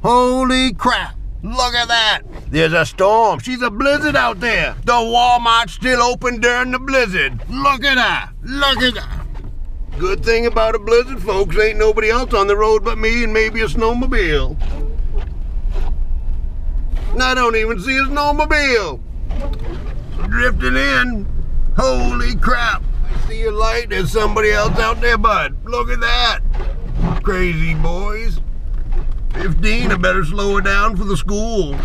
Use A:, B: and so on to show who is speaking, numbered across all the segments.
A: Holy crap. Look at that. There's a storm. She's a blizzard out there. The Walmart's still open during the blizzard. Look at her. Look at her. Good thing about a blizzard, folks, ain't nobody else on the road but me and maybe a snowmobile. And I don't even see a snowmobile. Drifting in. Holy crap. I see a light. There's somebody else out there, bud. Look at that. Crazy boys. 15, I better slow her down for the school.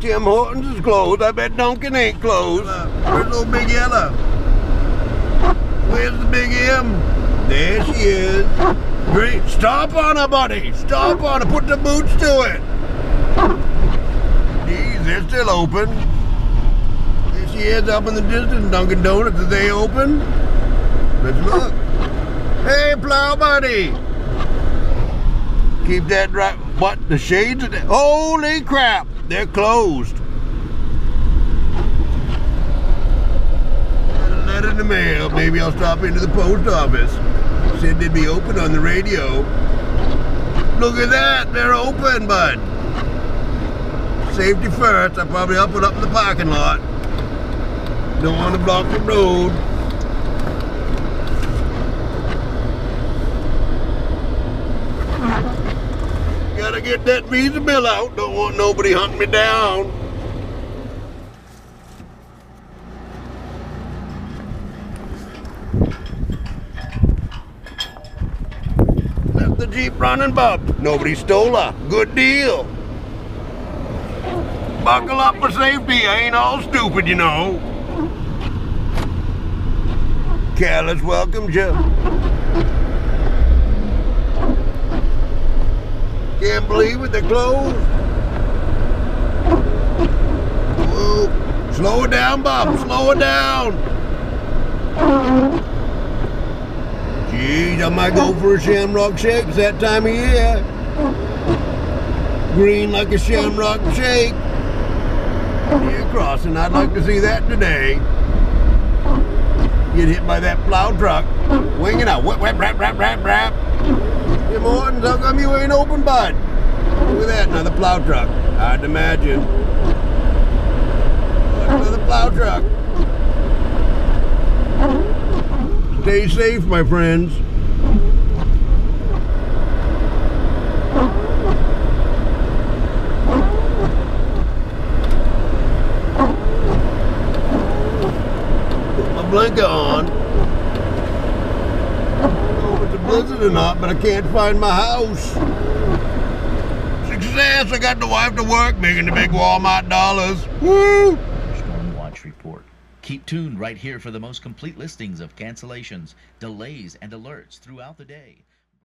A: Tim Hortons is closed. I bet Dunkin ain't closed. Where's little Big Yellow? Where's the Big M? There she is. Great. Stop on her, buddy. Stop on her. Put the boots to it. Geez, they're still open. There she is up in the distance. Dunkin Donuts, are they open? Let's look. Hey, Plow Buddy. Keep that right. What? The shades of that? Holy crap! They're closed. Got a letter in the mail. Maybe I'll stop into the post office. Said they'd be open on the radio. Look at that! They're open, bud. Safety first. I'll probably up it up in the parking lot. Don't want to block the road. Gotta get that Visa bill out. Don't want nobody hunting me down. Left the Jeep running, bub. Nobody stole her. Good deal. Buckle up for safety. I ain't all stupid, you know. Calais welcomes you. Can't believe it, they're closed. Whoa. Slow it down, Bob. Slow it down. Geez, I might go for a shamrock shake. It's that time of year. Green like a shamrock shake. Deer crossing, I'd like to see that today. Get hit by that plow truck. Winging out. Whip, whip, rap, rap, rap, rap. Tim Hortons, how come you ain't open, bud? Look at that, another plow truck. Hard to imagine. Another plow truck. Stay safe, my friends. Put my blinker on. Blizzard or not, but I can't find my house. Success! I got the wife to work, making the big Walmart dollars. Woo!
B: Storm Watch Report. Keep tuned right here for the most complete listings of cancellations, delays, and alerts throughout the day.